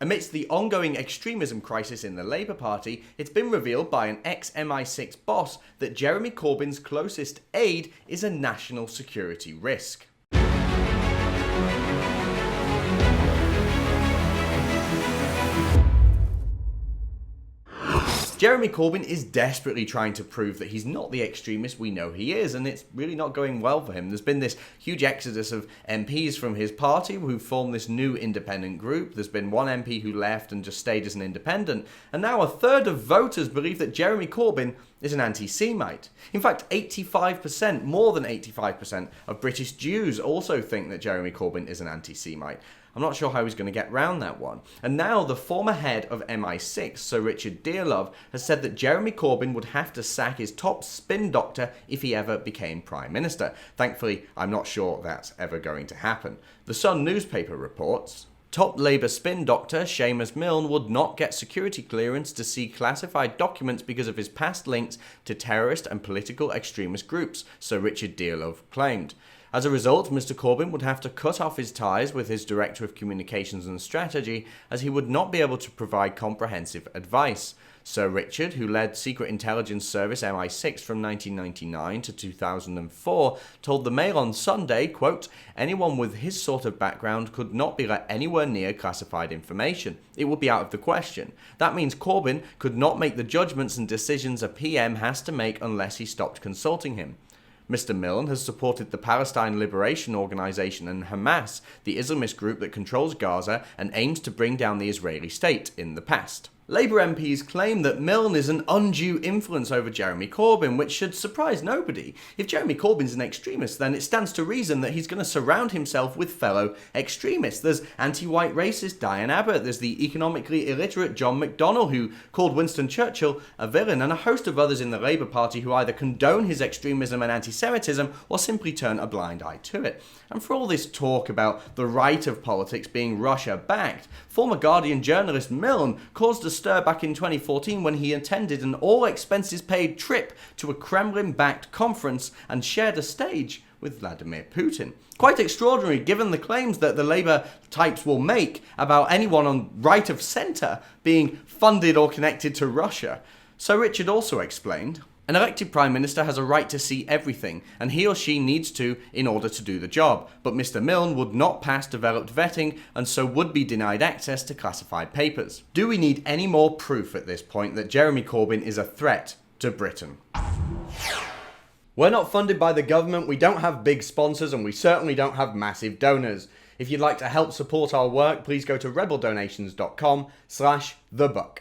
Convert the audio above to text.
Amidst the ongoing extremism crisis in the Labour Party, it's been revealed by an ex-MI6 boss that Jeremy Corbyn's closest aide is a national security risk. Jeremy Corbyn is desperately trying to prove that he's not the extremist we know he is, and it's really not going well for him. There's been this huge exodus of MPs from his party who formed this new independent group. There's been one MP who left and just stayed as an independent, and now a third of voters believe that Jeremy Corbyn is an anti-Semite. In fact, 85%, more than 85% of British Jews also think that Jeremy Corbyn is an anti-Semite. I'm not sure how he's going to get round that one. And now the former head of MI6, Sir Richard Dearlove, has said that Jeremy Corbyn would have to sack his top spin doctor if he ever became Prime Minister. Thankfully, I'm not sure that's ever going to happen. The Sun newspaper reports, top Labour spin doctor Seamus Milne would not get security clearance to see classified documents because of his past links to terrorist and political extremist groups, Sir Richard Dearlove claimed. As a result, Mr Corbyn would have to cut off his ties with his Director of Communications and Strategy, as he would not be able to provide comprehensive advice. Sir Richard, who led Secret Intelligence Service MI6 from 1999 to 2004, told the Mail on Sunday, quote, anyone with his sort of background could not be let anywhere near classified information. It would be out of the question. That means Corbyn could not make the judgments and decisions a PM has to make unless he stopped consulting him. Mr Milne has supported the Palestine Liberation Organization and Hamas, the Islamist group that controls Gaza and aims to bring down the Israeli state, in the past. Labour MPs claim that Milne is an undue influence over Jeremy Corbyn, which should surprise nobody. If Jeremy Corbyn's an extremist, then it stands to reason that he's going to surround himself with fellow extremists. There's anti-white racist Diane Abbott, there's the economically illiterate John McDonnell, who called Winston Churchill a villain, and a host of others in the Labour Party who either condone his extremism and anti-Semitism or simply turn a blind eye to it. And for all this talk about the right of politics being Russia-backed, former Guardian journalist Milne caused a stir back in 2014 when he attended an all-expenses-paid trip to a Kremlin-backed conference and shared a stage with Vladimir Putin. Quite extraordinary given the claims that the Labour types will make about anyone on right of centre being funded or connected to Russia. So Richard also explained, an elected Prime Minister has a right to see everything, and he or she needs to in order to do the job. But Mr Milne would not pass developed vetting, and so would be denied access to classified papers. Do we need any more proof at this point that Jeremy Corbyn is a threat to Britain? We're not funded by the government, we don't have big sponsors, and we certainly don't have massive donors. If you'd like to help support our work, please go to rebeldonations.com/thebuck.